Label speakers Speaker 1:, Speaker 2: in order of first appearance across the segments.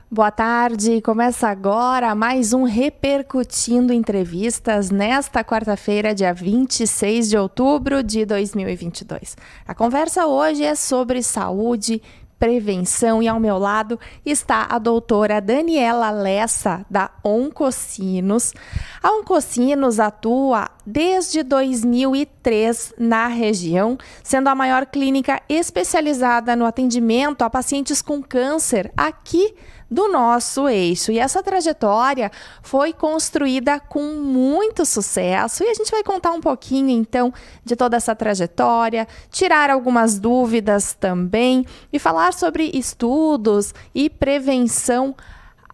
Speaker 1: Boa tarde, começa agora mais um Repercutindo Entrevistas nesta quarta-feira, dia 26 de outubro de 2022. A conversa hoje é sobre saúde, prevenção e ao meu lado está a doutora Daniela Lessa, da Oncocinos. A Oncocinos atua desde 2003 na região, sendo a maior clínica especializada no atendimento a pacientes com câncer aqui do nosso eixo. E essa trajetória foi construída com muito sucesso e a gente vai contar um pouquinho então de toda essa trajetória, tirar algumas dúvidas também e falar sobre estudos e prevenção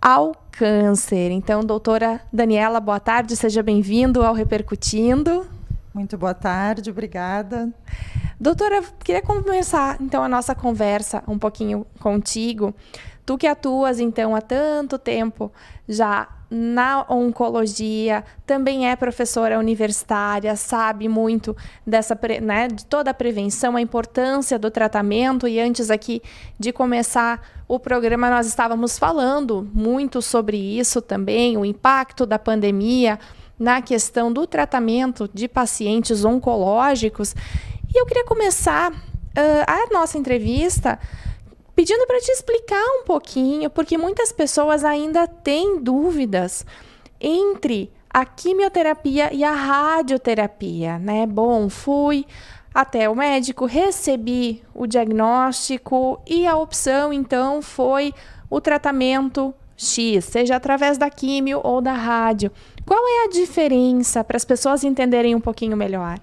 Speaker 1: ao câncer. Então, doutora Daniela, boa tarde, seja bem-vindo ao Repercutindo.
Speaker 2: Muito boa tarde, obrigada.
Speaker 1: Doutora, queria começar então a nossa conversa um pouquinho contigo. Tu que atuas, então, há tanto tempo já na oncologia, também é professora universitária, sabe muito dessa, de toda a prevenção, a importância do tratamento. E antes aqui de começar o programa, nós estávamos falando muito sobre isso também, o impacto da pandemia na questão do tratamento de pacientes oncológicos. E eu queria começar a nossa entrevista pedindo para te explicar um pouquinho, porque muitas pessoas ainda têm dúvidas entre a quimioterapia e a radioterapia, né? Bom, fui até o médico, recebi o diagnóstico e a opção, então, foi o tratamento X, seja através da quimio ou da rádio. Qual é a diferença para as pessoas entenderem um pouquinho melhor?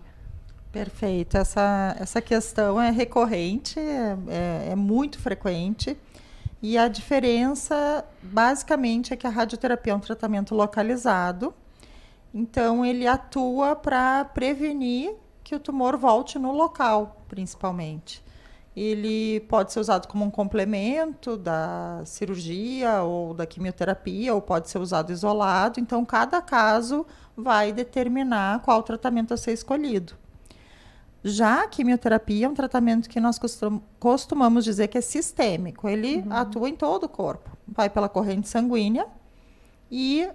Speaker 2: Perfeito, essa questão é recorrente, é muito frequente, e a diferença basicamente é que a radioterapia é um tratamento localizado, então ele atua para prevenir que o tumor volte no local, principalmente. Ele pode ser usado como um complemento da cirurgia ou da quimioterapia, ou pode ser usado isolado, então cada caso vai determinar qual tratamento a ser escolhido. Já a quimioterapia é um tratamento que nós costumamos dizer que é sistêmico. Ele atua em todo o corpo. Vai pela corrente sanguínea e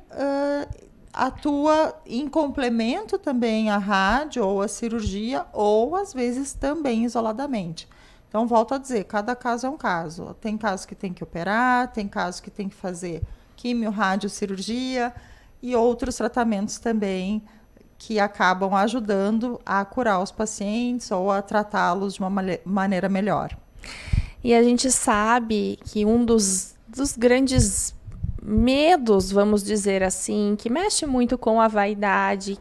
Speaker 2: atua em complemento também à rádio ou à cirurgia, ou às vezes também isoladamente. Então, volto a dizer, cada caso é um caso. Tem casos que tem que operar, tem casos que tem que fazer quimio, rádio, cirurgia e outros tratamentos também que acabam ajudando a curar os pacientes ou a tratá-los de uma maneira melhor.
Speaker 1: E a gente sabe que um dos grandes medos, vamos dizer assim, que mexe muito com a vaidade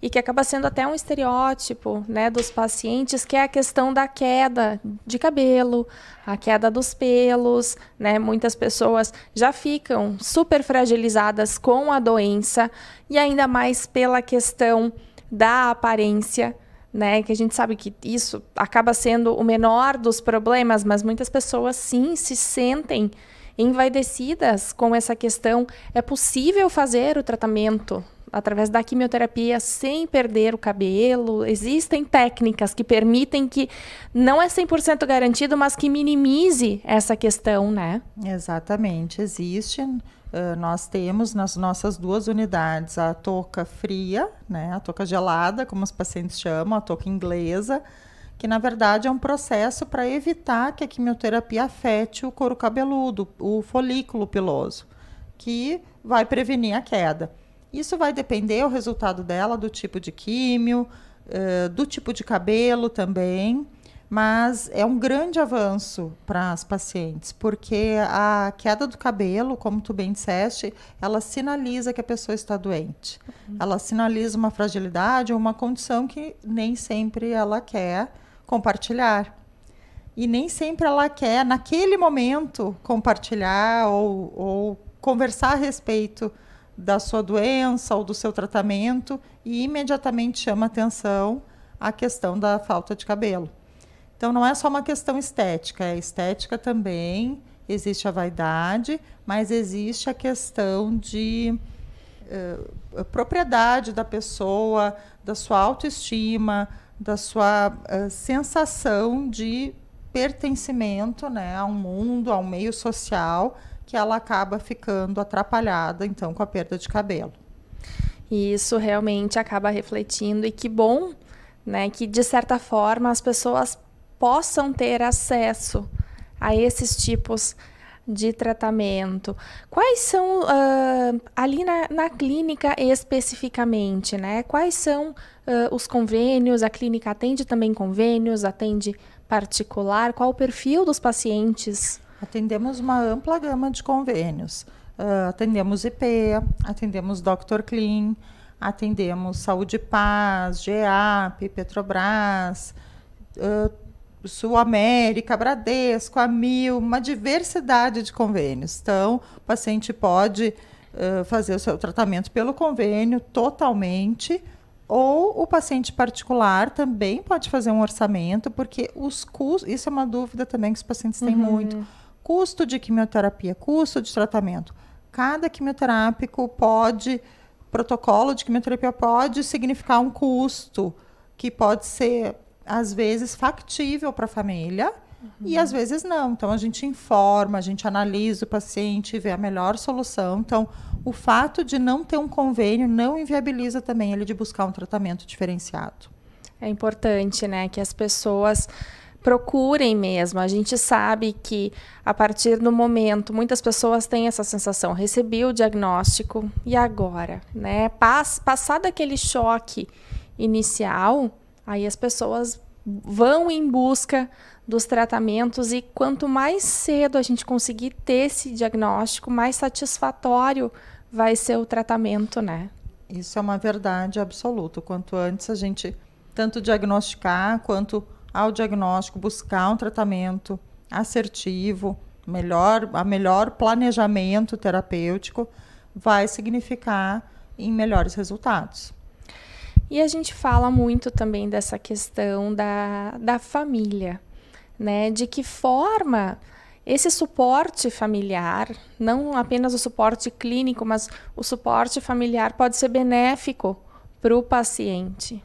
Speaker 1: e que acaba sendo até um estereótipo, né, dos pacientes, que é a questão da queda de cabelo, a queda dos pelos, né? Muitas pessoas já ficam super fragilizadas com a doença e ainda mais pela questão da aparência, né? Que a gente sabe que isso acaba sendo o menor dos problemas, mas muitas pessoas sim se sentem envaidecidas com essa questão. É possível fazer o tratamento através da quimioterapia sem perder o cabelo? Existem técnicas que permitem que não é 100% garantido, mas que minimize essa questão, né?
Speaker 2: Exatamente, existe. Nós temos nas nossas duas unidades a touca fria, né, a touca gelada, como os pacientes chamam, a touca inglesa, que na verdade é um processo para evitar que a quimioterapia afete o couro cabeludo, o folículo piloso, que vai prevenir a queda. Isso vai depender, o resultado dela, do tipo de químio, do tipo de cabelo também, mas é um grande avanço para as pacientes, porque a queda do cabelo, como tu bem disseste, ela sinaliza que a pessoa está doente. Ela sinaliza uma fragilidade ou uma condição que nem sempre ela quer compartilhar. E nem sempre ela quer, naquele momento, compartilhar ou conversar a respeito da sua doença ou do seu tratamento, e imediatamente chama atenção a questão da falta de cabelo. Então, não é só uma questão estética, é estética também, existe a vaidade, mas existe a questão de propriedade da pessoa, da sua autoestima, da sua sensação de pertencimento, né, a um mundo, a um meio social, que ela acaba ficando atrapalhada, então, com a perda de cabelo.
Speaker 1: E isso realmente acaba refletindo, e que bom, né, que de certa forma as pessoas possam ter acesso a esses tipos de tratamento. Quais são, ali na clínica especificamente, né? Quais são os convênios? A clínica atende também convênios, atende particular? Qual o perfil dos pacientes?
Speaker 2: Atendemos uma ampla gama de convênios. Atendemos IP, atendemos Dr. Clean, atendemos Saúde e Paz, GEAP, Petrobras, Sul América, Bradesco, Amil, uma diversidade de convênios. Então, o paciente pode fazer o seu tratamento pelo convênio totalmente, ou o paciente particular também pode fazer um orçamento, porque os custos, isso é uma dúvida também que os pacientes têm muito, custo de quimioterapia, custo de tratamento. Cada quimioterápico protocolo de quimioterapia pode significar um custo que pode ser, às vezes, factível para a família e às vezes não. Então, a gente informa, a gente analisa o paciente, vê a melhor solução. Então, o fato de não ter um convênio não inviabiliza também ele de buscar um tratamento diferenciado.
Speaker 1: É importante, né, que as pessoas procurem mesmo. A gente sabe que, a partir do momento, muitas pessoas têm essa sensação, recebi o diagnóstico, e agora? Né? Passado aquele choque inicial, aí as pessoas vão em busca dos tratamentos, e quanto mais cedo a gente conseguir ter esse diagnóstico, mais satisfatório vai ser o tratamento, né?
Speaker 2: Isso é uma verdade absoluta. Quanto antes a gente tanto diagnosticar, quanto ao diagnóstico buscar um tratamento assertivo, melhor planejamento terapêutico, vai significar em melhores resultados.
Speaker 1: E a gente fala muito também dessa questão da família, né? De que forma esse suporte familiar, não apenas o suporte clínico, mas o suporte familiar pode ser benéfico para o paciente.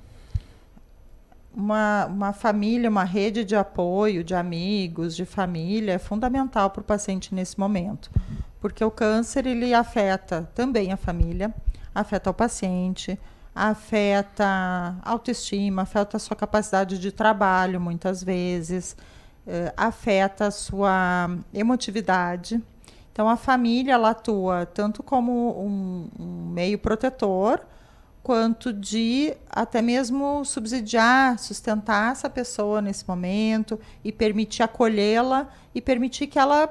Speaker 2: Uma família, uma rede de apoio, de amigos, de família, é fundamental para o paciente nesse momento. Porque o câncer, ele afeta também a família, afeta o paciente, afeta a autoestima, afeta a sua capacidade de trabalho, muitas vezes, afeta a sua emotividade. Então, a família, ela atua tanto como um meio protetor, quanto de até mesmo subsidiar, sustentar essa pessoa nesse momento e permitir acolhê-la e permitir que ela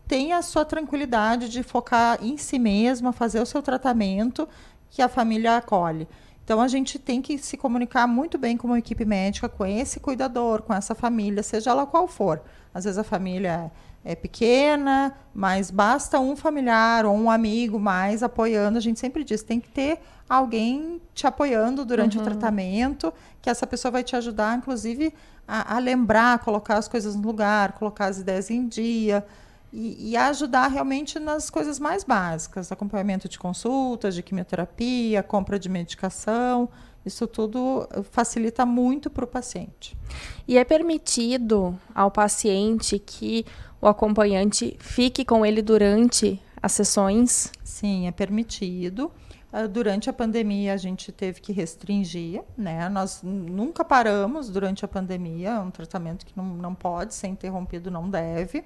Speaker 2: tenha a sua tranquilidade de focar em si mesma, fazer o seu tratamento, que a família acolhe. Então, a gente tem que se comunicar muito bem como equipe médica com esse cuidador, com essa família, seja ela qual for. Às vezes a família é pequena, mas basta um familiar ou um amigo mais apoiando. A gente sempre diz, tem que ter alguém te apoiando durante o tratamento, que essa pessoa vai te ajudar, inclusive, a lembrar, colocar as coisas no lugar, colocar as ideias em dia e ajudar realmente nas coisas mais básicas, acompanhamento de consultas, de quimioterapia, compra de medicação. Isso tudo facilita muito para o paciente.
Speaker 1: E é permitido ao paciente que o acompanhante fique com ele durante as sessões?
Speaker 2: Sim, é permitido. Durante a pandemia, a gente teve que restringir, né? Nós nunca paramos durante a pandemia, é um tratamento que não pode ser interrompido, não deve.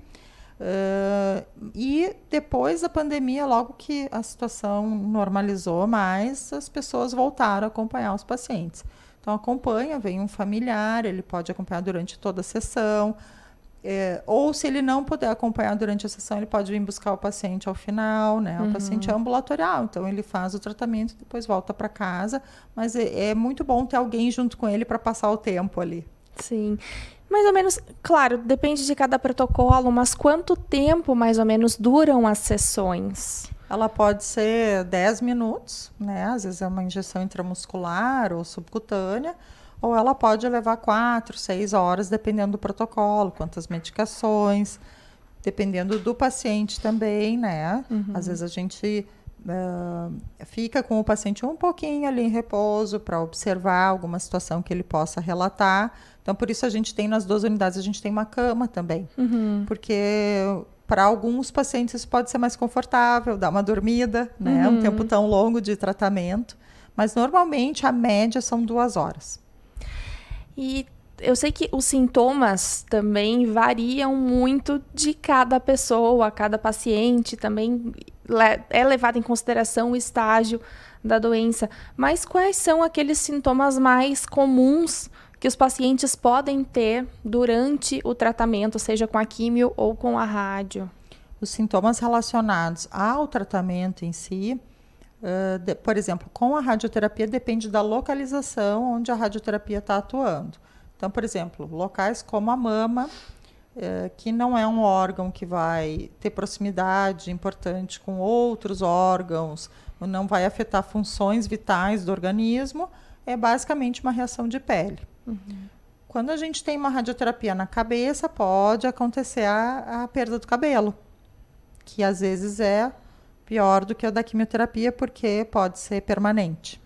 Speaker 2: E depois da pandemia, logo que a situação normalizou mais, as pessoas voltaram a acompanhar os pacientes. Então, acompanha, vem um familiar, ele pode acompanhar durante toda a sessão, ou se ele não puder acompanhar durante a sessão, ele pode vir buscar o paciente ao final, né? O paciente é ambulatorial, então ele faz o tratamento e depois volta para casa, mas é muito bom ter alguém junto com ele para passar o tempo ali.
Speaker 1: Sim. Mais ou menos, claro, depende de cada protocolo, mas quanto tempo mais ou menos duram as sessões?
Speaker 2: Ela pode ser 10 minutos, né? Às vezes é uma injeção intramuscular ou subcutânea, ou ela pode levar 4, 6 horas, dependendo do protocolo, quantas medicações, dependendo do paciente também, né? Às vezes a gente fica com o paciente um pouquinho ali em repouso para observar alguma situação que ele possa relatar. Então, por isso a gente tem nas 2 unidades, a gente tem uma cama também. Porque para alguns pacientes isso pode ser mais confortável, dar uma dormida, né? Um tempo tão longo de tratamento. Mas normalmente a média são 2 horas.
Speaker 1: E eu sei que os sintomas também variam muito de cada pessoa, cada paciente, também é levado em consideração o estágio da doença. Mas quais são aqueles sintomas mais comuns que os pacientes podem ter durante o tratamento, seja com a químio ou com a rádio?
Speaker 2: Os sintomas relacionados ao tratamento em si, por exemplo, com a radioterapia depende da localização onde a radioterapia está atuando. Então, por exemplo, locais como a mama, que não é um órgão que vai ter proximidade importante com outros órgãos, não vai afetar funções vitais do organismo, é basicamente uma reação de pele. Quando a gente tem uma radioterapia na cabeça, pode acontecer a perda do cabelo, que às vezes é pior do que a da quimioterapia, porque pode ser permanente.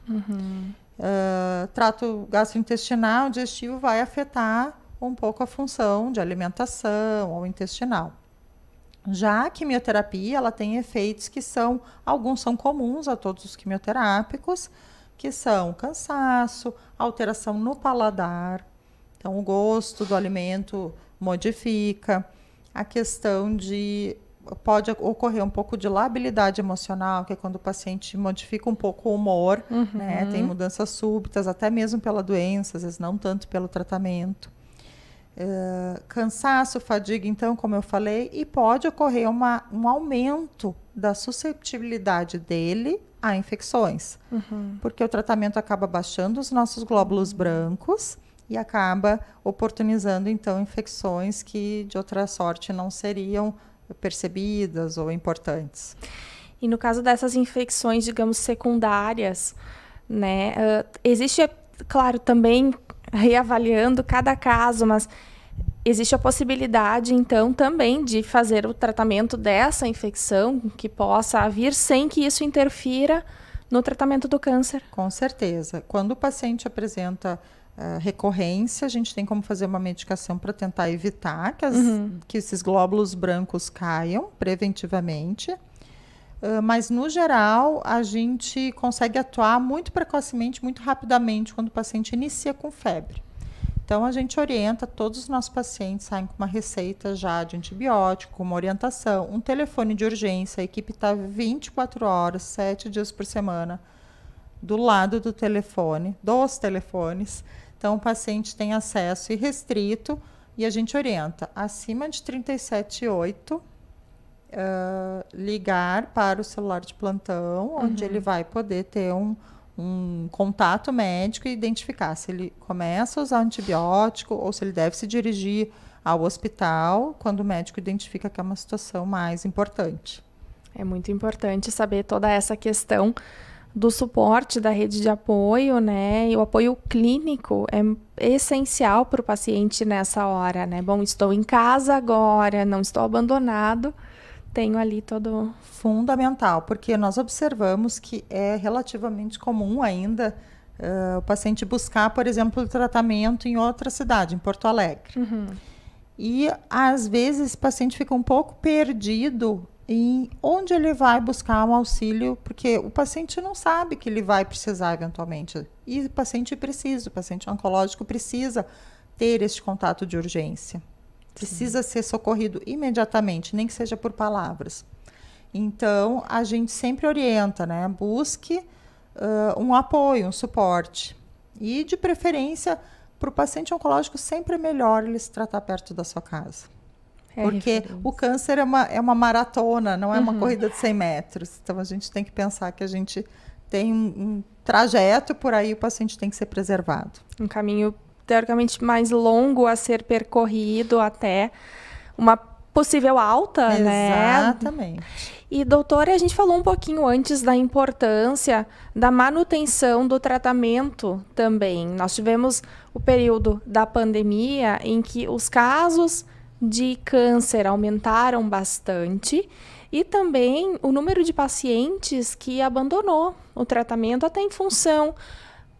Speaker 2: Trato gastrointestinal, digestivo, vai afetar um pouco a função de alimentação ou intestinal. Já a quimioterapia, ela tem efeitos que alguns são comuns a todos os quimioterápicos, que são cansaço, alteração no paladar, então o gosto do alimento modifica, a questão pode ocorrer um pouco de labilidade emocional, que é quando o paciente modifica um pouco o humor, né? Tem mudanças súbitas, até mesmo pela doença, às vezes não tanto pelo tratamento. Cansaço, fadiga, então, como eu falei, e pode ocorrer um aumento da susceptibilidade dele a infecções, porque o tratamento acaba baixando os nossos glóbulos brancos e acaba oportunizando, então, infecções que, de outra sorte, não seriam percebidas ou importantes.
Speaker 1: E no caso dessas infecções, digamos, secundárias, né, existe, claro, também reavaliando cada caso, mas existe a possibilidade, então, também de fazer o tratamento dessa infecção que possa vir sem que isso interfira no tratamento do câncer?
Speaker 2: Com certeza. Quando o paciente apresenta recorrência, a gente tem como fazer uma medicação para tentar evitar que esses glóbulos brancos caiam preventivamente. Mas, no geral, a gente consegue atuar muito precocemente, muito rapidamente, quando o paciente inicia com febre. Então, a gente orienta, todos os nossos pacientes saem com uma receita já de antibiótico, uma orientação, um telefone de urgência, a equipe está 24 horas, 7 dias por semana, do lado do telefone, dos telefones. Então, o paciente tem acesso irrestrito e a gente orienta acima de 37,8, ligar para o celular de plantão, onde ele vai poder ter um contato médico e identificar se ele começa a usar antibiótico ou se ele deve se dirigir ao hospital quando o médico identifica que é uma situação mais importante.
Speaker 1: É muito importante saber toda essa questão do suporte da rede de apoio, né? E o apoio clínico é essencial para o paciente nessa hora, né? Bom, estou em casa agora, não estou abandonado, tenho ali todo...
Speaker 2: Fundamental, porque nós observamos que é relativamente comum ainda o paciente buscar, por exemplo, o tratamento em outra cidade, em Porto Alegre. E, às vezes, o paciente fica um pouco perdido em onde ele vai buscar um auxílio, porque o paciente não sabe que ele vai precisar eventualmente. E o paciente oncológico precisa ter esse contato de urgência. Precisa ser socorrido imediatamente, nem que seja por palavras. Então, a gente sempre orienta, né? Busque um apoio, um suporte. E, de preferência, para o paciente oncológico, sempre é melhor ele se tratar perto da sua casa. Porque o câncer é uma maratona, não é uma corrida de 100 metros. Então, a gente tem que pensar que a gente tem um trajeto por aí, o paciente tem que ser preservado.
Speaker 1: Um caminho, teoricamente, mais longo a ser percorrido até uma possível alta, né?
Speaker 2: Exatamente.
Speaker 1: E, doutora, a gente falou um pouquinho antes da importância da manutenção do tratamento também. Nós tivemos o período da pandemia em que os casos de câncer aumentaram bastante e também o número de pacientes que abandonou o tratamento até em função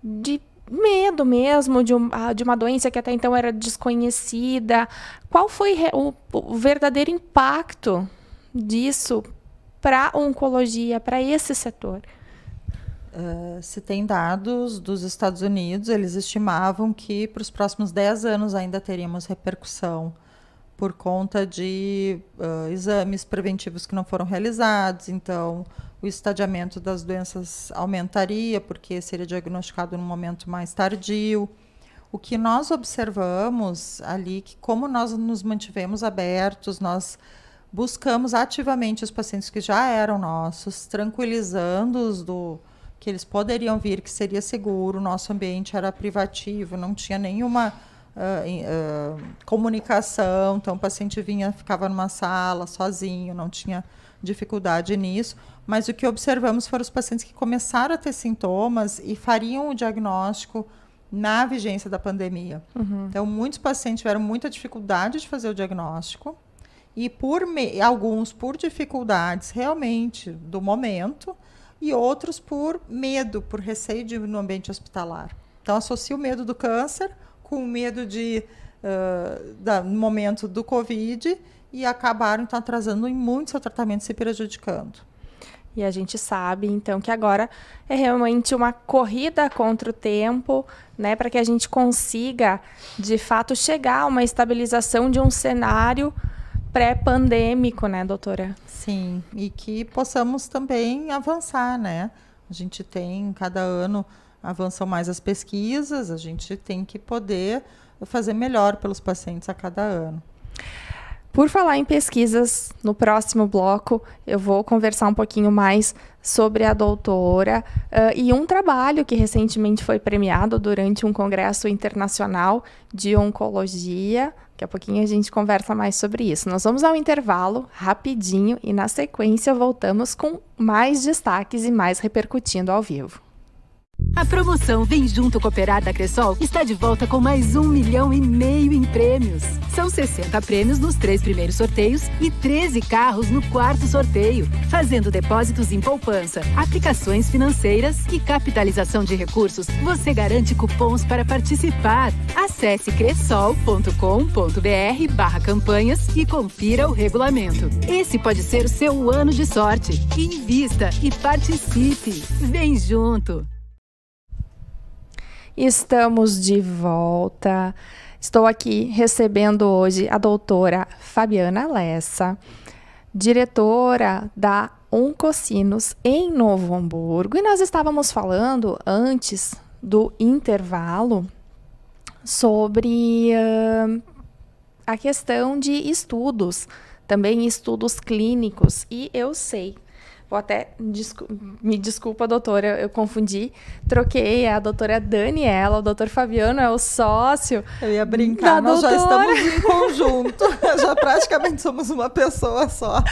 Speaker 1: de medo mesmo de uma doença que até então era desconhecida. Qual foi o verdadeiro impacto disso para a oncologia, para esse setor?
Speaker 2: Se tem dados dos Estados Unidos, eles estimavam que para os próximos 10 anos ainda teríamos repercussão por conta de exames preventivos que não foram realizados. Então, o estadiamento das doenças aumentaria, porque seria diagnosticado num momento mais tardio. O que nós observamos ali, que como nós nos mantivemos abertos, nós buscamos ativamente os pacientes que já eram nossos, tranquilizando-os que eles poderiam vir, que seria seguro, o nosso ambiente era privativo, não tinha nenhuma comunicação, então o paciente vinha, ficava numa sala sozinho, não tinha dificuldade nisso, mas o que observamos foram os pacientes que começaram a ter sintomas e fariam o diagnóstico na vigência da pandemia. Então, muitos pacientes tiveram muita dificuldade de fazer o diagnóstico e alguns por dificuldades realmente do momento, e outros por medo, por receio de ir no ambiente hospitalar. Então, associa o medo do câncer com o medo no momento do Covid e acabaram, então, atrasando em muito seu tratamento, se prejudicando.
Speaker 1: E a gente sabe, então, que agora é realmente uma corrida contra o tempo, né, para que a gente consiga, de fato, chegar a uma estabilização de um cenário pré-pandêmico, né, doutora?
Speaker 2: Sim, e que possamos também avançar, né? A gente tem, cada ano, avançam mais as pesquisas, a gente tem que poder fazer melhor pelos pacientes a cada ano.
Speaker 1: Por falar em pesquisas, no próximo bloco eu vou conversar um pouquinho mais sobre a doutora e um trabalho que recentemente foi premiado durante um congresso internacional de oncologia. Daqui a pouquinho a gente conversa mais sobre isso. Nós vamos ao intervalo rapidinho e na sequência voltamos com mais destaques e mais repercutindo ao vivo.
Speaker 3: A promoção Vem Junto Cooperar da Cressol está de volta com mais 1,5 milhão em prêmios. São 60 prêmios nos 3 primeiros sorteios e 13 carros no 4º sorteio. Fazendo depósitos em poupança, aplicações financeiras e capitalização de recursos, você garante cupons para participar. Acesse cressol.com.br/campanhas e confira o regulamento. Esse pode ser o seu ano de sorte. Invista e participe. Vem junto!
Speaker 1: Estamos de volta. Estou aqui recebendo hoje a doutora Fabiana Lessa, diretora da Oncocinos em Novo Hamburgo. E nós estávamos falando antes do intervalo sobre a questão de estudos, também estudos clínicos. E eu sei, vou até, me desculpa, doutora, eu confundi, troquei a doutora Daniela, o doutor Fabiano é o sócio.
Speaker 2: Eu ia brincar, nós já estamos em conjunto, já praticamente somos uma pessoa só.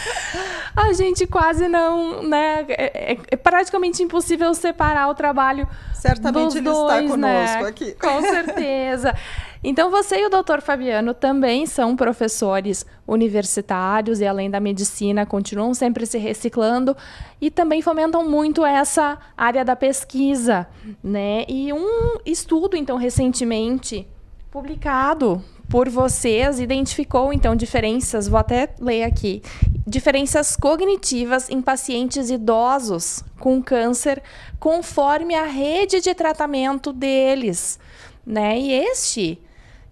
Speaker 1: A gente quase não, né, é praticamente impossível separar o trabalho
Speaker 2: certamente
Speaker 1: dos
Speaker 2: ele
Speaker 1: dois,
Speaker 2: está conosco,
Speaker 1: né?
Speaker 2: Aqui.
Speaker 1: Com certeza. Então, você e o doutor Fabiano também são professores universitários e, além da medicina, continuam sempre se reciclando e também fomentam muito essa área da pesquisa, né? E um estudo, então, recentemente publicado por vocês, identificou, então, diferenças, vou até ler aqui, diferenças cognitivas em pacientes idosos com câncer, conforme a rede de tratamento deles, né? E este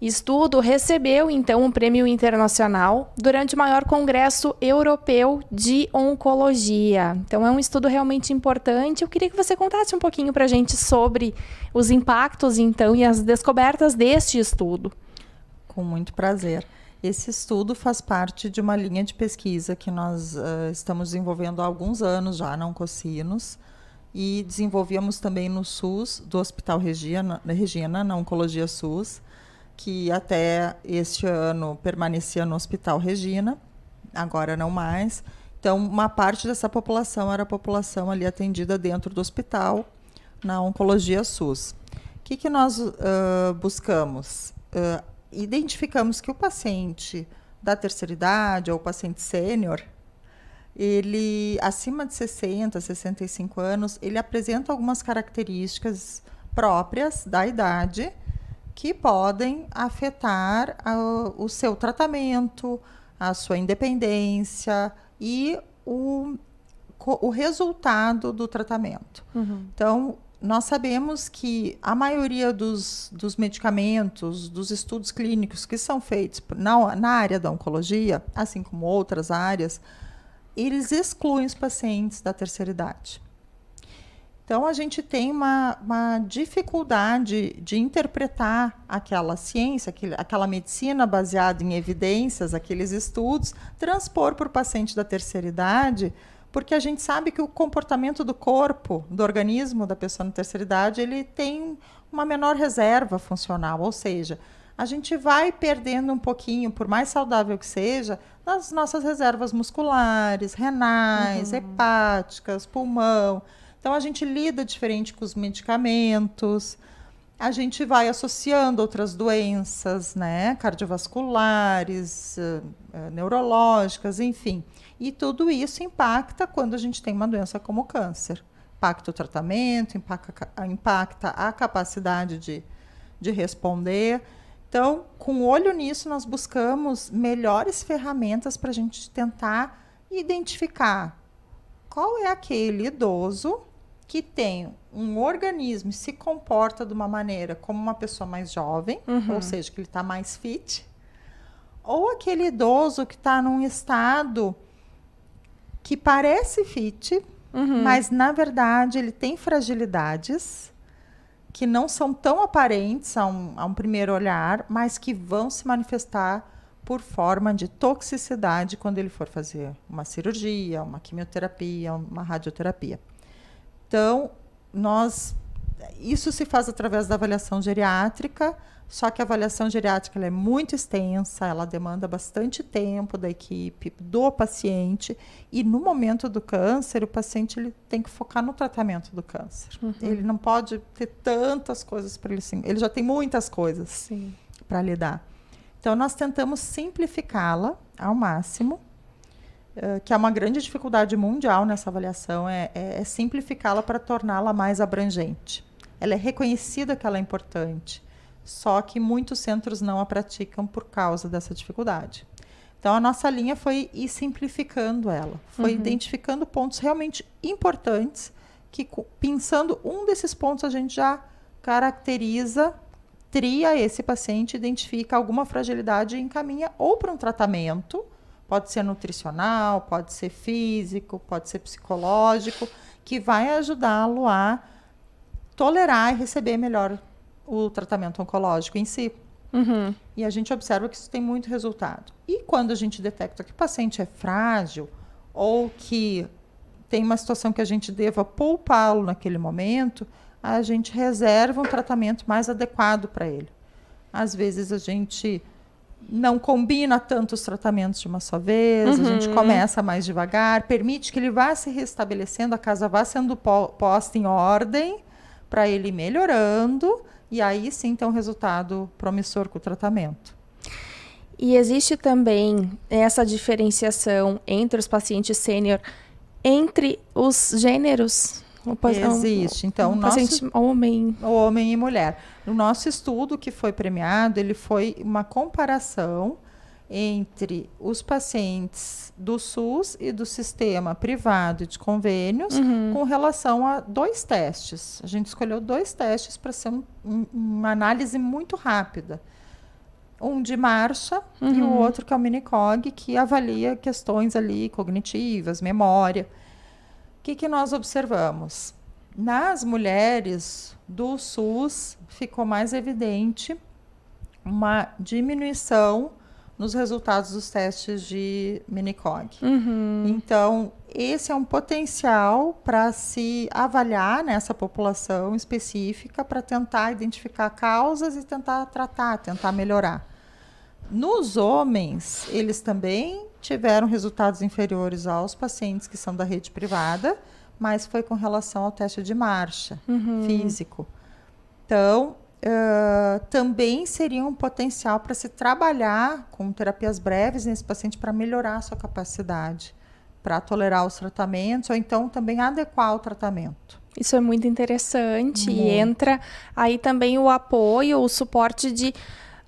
Speaker 1: estudo recebeu, então, um prêmio internacional durante o maior congresso europeu de oncologia. Então, é um estudo realmente importante. Eu queria que você contasse um pouquinho para a gente sobre os impactos, então, e as descobertas deste estudo.
Speaker 2: Com muito prazer. Esse estudo faz parte de uma linha de pesquisa que nós estamos desenvolvendo há alguns anos já na Oncocinos e desenvolvíamos também no SUS, do Hospital Regina, na Oncologia SUS, que até este ano permanecia no Hospital Regina, agora não mais. Então, uma parte dessa população era a população ali atendida dentro do hospital, na Oncologia SUS. O que nós buscamos? Identificamos que o paciente da terceira idade, ou o paciente sênior, ele, acima de 60, 65 anos, ele apresenta algumas características próprias da idade que podem afetar o seu tratamento, a sua independência e o resultado do tratamento. Então, nós sabemos que a maioria dos medicamentos, dos estudos clínicos que são feitos na área da oncologia, assim como outras áreas, eles excluem os pacientes da terceira idade. Então, a gente tem uma dificuldade de interpretar aquela ciência, aquela medicina baseada em evidências, aqueles estudos, transpor para o paciente da terceira idade, porque a gente sabe que o comportamento do corpo, do organismo da pessoa na terceira idade, ele tem uma menor reserva funcional, ou seja, a gente vai perdendo um pouquinho, por mais saudável que seja, das nossas reservas musculares, renais, hepáticas, pulmão. Então, a gente lida diferente com os medicamentos, a gente vai associando outras doenças, né, cardiovasculares, neurológicas, enfim. E tudo isso impacta quando a gente tem uma doença como o câncer. Impacta o tratamento, impacta a capacidade de responder. Então, com olho nisso, nós buscamos melhores ferramentas para a gente tentar identificar qual é aquele idoso que tem um organismo e se comporta de uma maneira como uma pessoa mais jovem, ou seja, que ele está mais fit, ou aquele idoso que está num estado que parece fit, mas, na verdade, ele tem fragilidades que não são tão aparentes a um primeiro olhar, mas que vão se manifestar por forma de toxicidade quando ele for fazer uma cirurgia, uma quimioterapia, uma radioterapia. Então, isso se faz através da avaliação geriátrica, só que a avaliação geriátrica ela é muito extensa, ela demanda bastante tempo da equipe, do paciente, e no momento do câncer, o paciente ele tem que focar no tratamento do câncer. Ele não pode ter tantas coisas para ele, assim, ele já tem muitas coisas para lidar. Então, nós tentamos simplificá-la ao máximo, que é uma grande dificuldade mundial nessa avaliação, é simplificá-la para torná-la mais abrangente. Ela é reconhecida que ela é importante, só que muitos centros não a praticam por causa dessa dificuldade. Então, a nossa linha foi ir simplificando ela, foi identificando pontos realmente importantes, que pensando um desses pontos a gente já caracteriza, tria esse paciente, identifica alguma fragilidade e encaminha ou para um tratamento, pode ser nutricional, pode ser físico, pode ser psicológico, que vai ajudá-lo a tolerar e receber melhor o tratamento oncológico em si. E a gente observa que isso tem muito resultado. E quando a gente detecta que o paciente é frágil ou que tem uma situação que a gente deva poupá-lo naquele momento, a gente reserva um tratamento mais adequado para ele. Às vezes a gente não combina tanto os tratamentos de uma só vez, a gente começa mais devagar, permite que ele vá se restabelecendo, a casa vá sendo posta em ordem para ele ir melhorando, e aí sim tem um resultado promissor com o tratamento.
Speaker 1: E existe também essa diferenciação entre os pacientes sênior, entre os gêneros?
Speaker 2: Existe. Então,
Speaker 1: o paciente homem
Speaker 2: e mulher. No nosso estudo que foi premiado, ele foi uma comparação entre os pacientes do SUS e do sistema privado de convênios com relação a 2 testes. A gente escolheu 2 testes para ser uma análise muito rápida. Um de marcha e o outro que é o Mini-Cog, que avalia questões ali cognitivas, memória. O que nós observamos? Nas mulheres do SUS, ficou mais evidente uma diminuição nos resultados dos testes de Mini-Cog. Então, esse é um potencial para se avaliar nessa população específica para tentar identificar causas e tentar tratar, tentar melhorar. Nos homens, eles também tiveram resultados inferiores aos pacientes que são da rede privada, mas foi com relação ao teste de marcha físico. Então, também seria um potencial para se trabalhar com terapias breves nesse paciente para melhorar a sua capacidade para tolerar os tratamentos, ou então também adequar o tratamento.
Speaker 1: Isso é muito interessante.
Speaker 2: Muito.
Speaker 1: E entra aí também o apoio, o suporte de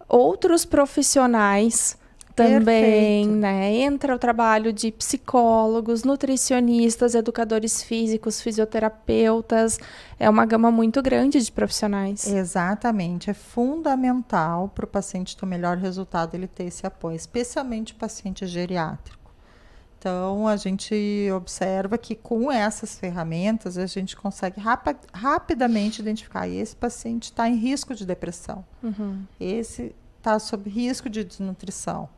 Speaker 1: outros profissionais também,
Speaker 2: Perfeito.
Speaker 1: né? Entra o trabalho de psicólogos, nutricionistas, educadores físicos, fisioterapeutas. É uma gama muito grande de profissionais.
Speaker 2: Exatamente. É fundamental para o paciente ter o melhor resultado ele ter esse apoio, especialmente o paciente geriátrico. Então, a gente observa que com essas ferramentas a gente consegue rapidamente identificar esse paciente está em risco de depressão, esse está sob risco de desnutrição.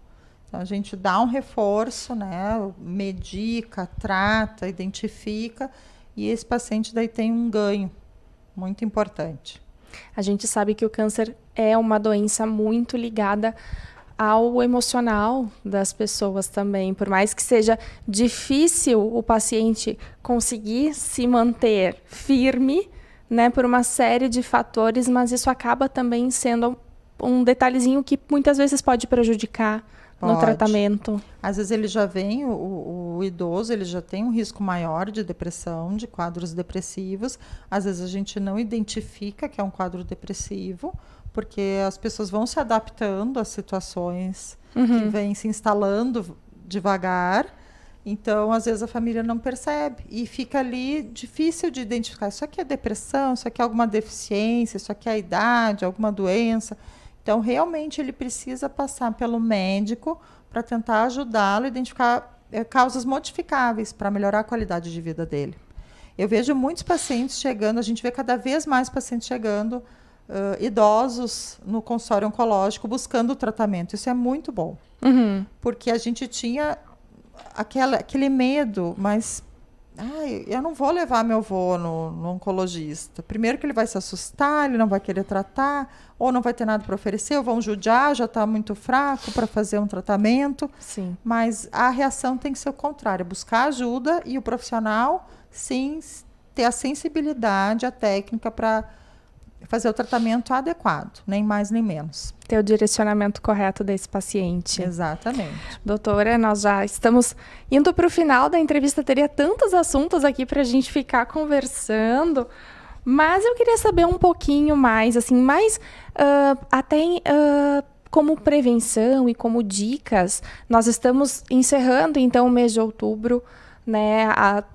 Speaker 2: Então, a gente dá um reforço, né? Medica, trata, identifica, e esse paciente daí tem um ganho muito importante.
Speaker 1: A gente sabe que o câncer é uma doença muito ligada ao emocional das pessoas também. Por mais que seja difícil o paciente conseguir se manter firme, né, por uma série de fatores, mas isso acaba também sendo um detalhezinho que muitas vezes pode prejudicar no tratamento.
Speaker 2: Às vezes ele já vem, o idoso, ele já tem um risco maior de depressão, de quadros depressivos. Às vezes a gente não identifica que é um quadro depressivo, porque as pessoas vão se adaptando às situações que vêm se instalando devagar. Então, às vezes a família não percebe e fica ali difícil de identificar. Isso aqui é depressão, isso aqui é alguma deficiência, isso aqui é a idade, alguma doença. Então, realmente, ele precisa passar pelo médico para tentar ajudá-lo a identificar causas modificáveis para melhorar a qualidade de vida dele. Eu vejo muitos pacientes chegando, a gente vê cada vez mais pacientes chegando, idosos no consultório oncológico buscando o tratamento. Isso é muito bom, porque a gente tinha aquele medo, mas eu não vou levar meu avô no oncologista. Primeiro que ele vai se assustar, ele não vai querer tratar, ou não vai ter nada para oferecer, ou vão judiar, já está muito fraco para fazer um tratamento.
Speaker 1: Sim.
Speaker 2: Mas a reação tem que ser o contrário, buscar ajuda e o profissional, sim, ter a sensibilidade, a técnica para fazer o tratamento adequado, nem mais nem menos.
Speaker 1: Ter o direcionamento correto desse paciente.
Speaker 2: Exatamente.
Speaker 1: Doutora, nós já estamos indo para o final da entrevista. Teria tantos assuntos aqui para a gente ficar conversando, mas eu queria saber um pouquinho mais, assim, como prevenção e como dicas. Nós estamos encerrando, então, o mês de outubro, né?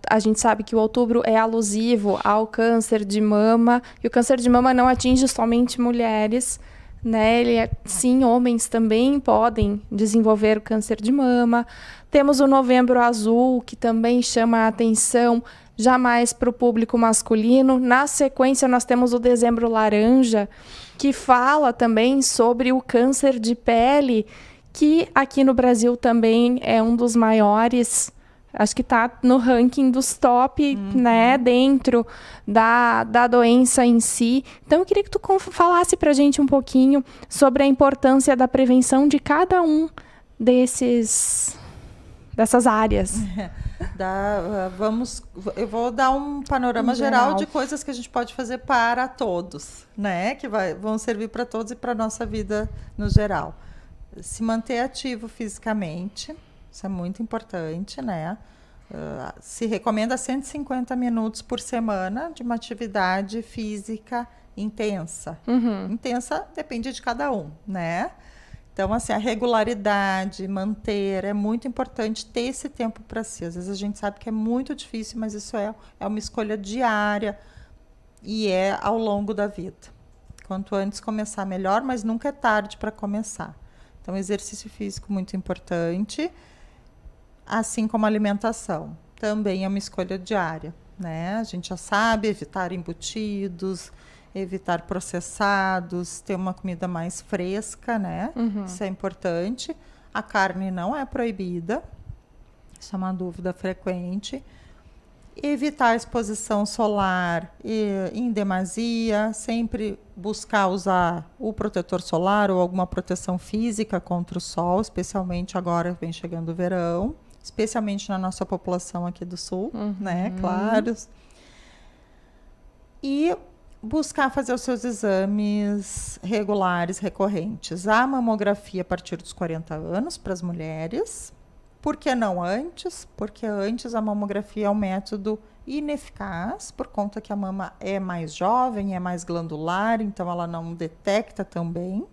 Speaker 1: A gente sabe que o outubro é alusivo ao câncer de mama, e o câncer de mama não atinge somente mulheres, né? Sim, homens também podem desenvolver o câncer de mama. Temos o Novembro Azul, que também chama a atenção jamais para o público masculino. Na sequência, nós temos o Dezembro Laranja, que fala também sobre o câncer de pele, que aqui no Brasil também é um dos maiores. Acho que está no ranking dos top, né, dentro da doença em si. Então, eu queria que tu falasse para a gente um pouquinho sobre a importância da prevenção de cada um dessas áreas.
Speaker 2: Eu vou dar um panorama geral de coisas que a gente pode fazer para todos, né, que vão servir para todos e para a nossa vida no geral. Se manter ativo fisicamente. Isso é muito importante, né? Se recomenda 150 minutos por semana de uma atividade física intensa. Intensa depende de cada um, né? Então, assim, a regularidade, manter, é muito importante ter esse tempo para si. Às vezes a gente sabe que é muito difícil, mas isso é uma escolha diária e é ao longo da vida. Quanto antes começar, melhor, mas nunca é tarde para começar. Então, exercício físico muito importante, assim como a alimentação. Também é uma escolha diária, né? A gente já sabe evitar embutidos, evitar processados, ter uma comida mais fresca, né? Isso é importante. A carne não é proibida, isso é uma dúvida frequente. Evitar a exposição solar em demasia, sempre buscar usar o protetor solar ou alguma proteção física contra o sol, especialmente agora vem chegando o verão, especialmente na nossa população aqui do sul, né? Claro. E buscar fazer os seus exames regulares, recorrentes. A mamografia a partir dos 40 anos para as mulheres. Por que não antes? Porque antes a mamografia é um método ineficaz, por conta que a mama é mais jovem, é mais glandular, então ela não detecta tão bem.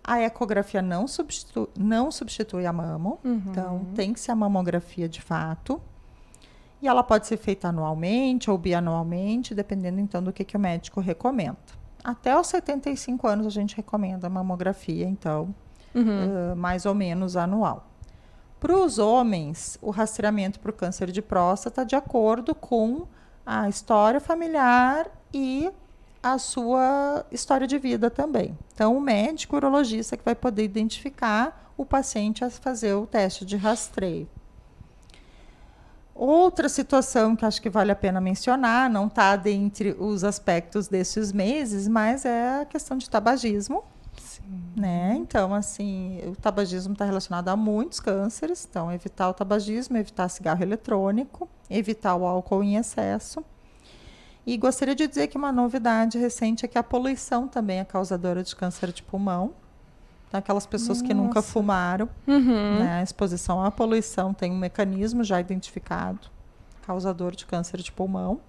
Speaker 2: A ecografia não substitui a mama, então tem que ser a mamografia de fato. E ela pode ser feita anualmente ou bianualmente, dependendo então do que o médico recomenda. Até os 75 anos a gente recomenda a mamografia, então, mais ou menos anual. Para os homens, o rastreamento para o câncer de próstata de acordo com a história familiar e a sua história de vida também. Então, o médico urologista que vai poder identificar o paciente a fazer o teste de rastreio. Outra situação que acho que vale a pena mencionar, não está dentre os aspectos desses meses, mas é a questão de tabagismo. Né? Então, assim, o tabagismo está relacionado a muitos cânceres, então evitar o tabagismo, evitar cigarro eletrônico, evitar o álcool em excesso. E gostaria de dizer que uma novidade recente é que a poluição também é causadora de câncer de pulmão. Então, aquelas pessoas que nunca fumaram, né? A exposição à poluição tem um mecanismo já identificado, causador de câncer de pulmão.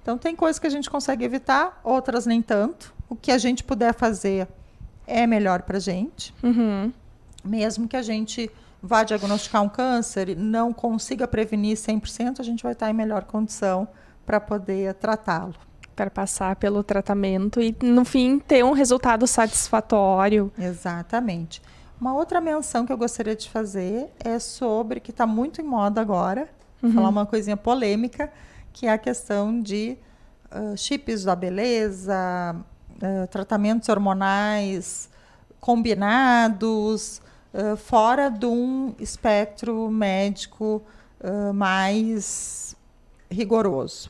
Speaker 2: Então, tem coisas que a gente consegue evitar, outras nem tanto. O que a gente puder fazer é melhor para a gente. Mesmo que a gente vá diagnosticar um câncer e não consiga prevenir 100%, a gente vai estar em melhor condição para poder tratá-lo.
Speaker 1: Para passar pelo tratamento e, no fim, ter um resultado satisfatório.
Speaker 2: Exatamente. Uma outra menção que eu gostaria de fazer é sobre, que está muito em moda agora, falar uma coisinha polêmica, que é a questão de chips da beleza, tratamentos hormonais combinados, fora de um espectro médico mais rigoroso.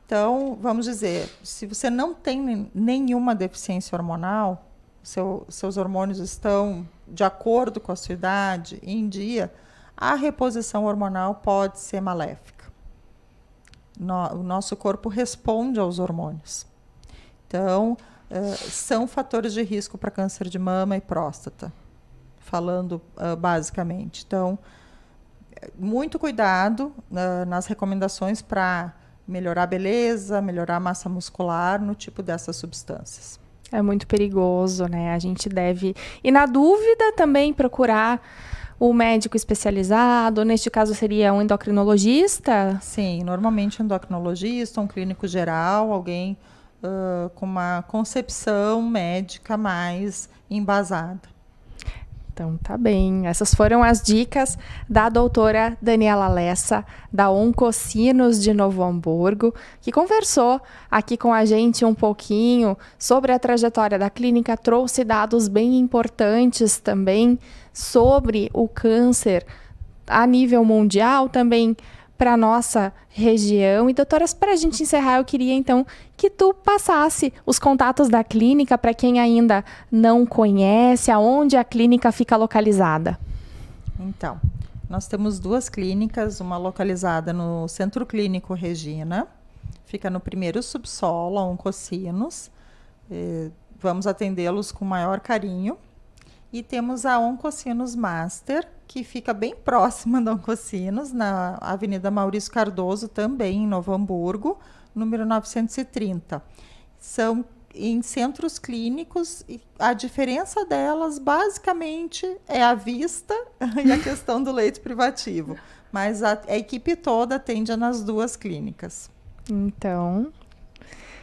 Speaker 2: Então, vamos dizer, se você não tem nenhuma deficiência hormonal, seus hormônios estão de acordo com a sua idade, em dia, a reposição hormonal pode ser maléfica. O nosso corpo responde aos hormônios. Então, são fatores de risco para câncer de mama e próstata, falando basicamente. Então, muito cuidado nas recomendações para melhorar a beleza, melhorar a massa muscular no tipo dessas substâncias.
Speaker 1: É muito perigoso, né? A gente deve, e na dúvida também procurar o médico especializado, neste caso seria um endocrinologista?
Speaker 2: Sim, normalmente um endocrinologista, um clínico geral, alguém com uma concepção médica mais embasada.
Speaker 1: Então, tá bem. Essas foram as dicas da doutora Daniela Lessa, da Oncocinos de Novo Hamburgo, que conversou aqui com a gente um pouquinho sobre a trajetória da clínica, trouxe dados bem importantes também sobre o câncer a nível mundial, também para a nossa região. E, doutoras, para a gente encerrar, eu queria, então, que tu passasse os contatos da clínica para quem ainda não conhece, aonde a clínica fica localizada.
Speaker 2: Então, nós temos 2 clínicas, uma localizada no Centro Clínico Regina, fica no primeiro subsolo, a Oncocinos. Vamos atendê-los com maior carinho. E temos a Oncocinos Master, que fica bem próxima da Oncocinos, na Avenida Maurício Cardoso, também em Novo Hamburgo, número 930. São em centros clínicos, e a diferença delas, basicamente, é a vista e a questão do leito privativo. Mas a equipe toda atende nas 2 clínicas.
Speaker 1: Então,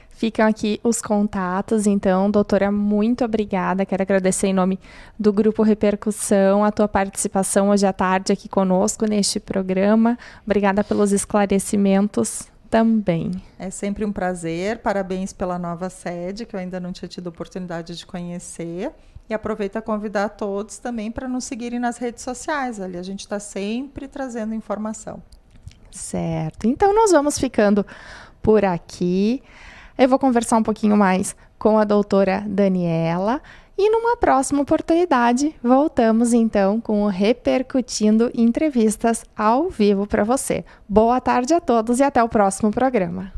Speaker 1: ficam aqui os contatos. Então, doutora, muito obrigada. Quero agradecer em nome do Grupo Repercussão a tua participação hoje à tarde aqui conosco neste programa. Obrigada pelos esclarecimentos também.
Speaker 2: É sempre um prazer. Parabéns pela nova sede, que eu ainda não tinha tido oportunidade de conhecer. E aproveito a convidar todos também para nos seguirem nas redes sociais. Ali a gente está sempre trazendo informação.
Speaker 1: Certo. Então, nós vamos ficando por aqui. Eu vou conversar um pouquinho mais com a doutora Daniela e numa próxima oportunidade voltamos então com o Repercutindo Entrevistas ao vivo para você. Boa tarde a todos e até o próximo programa.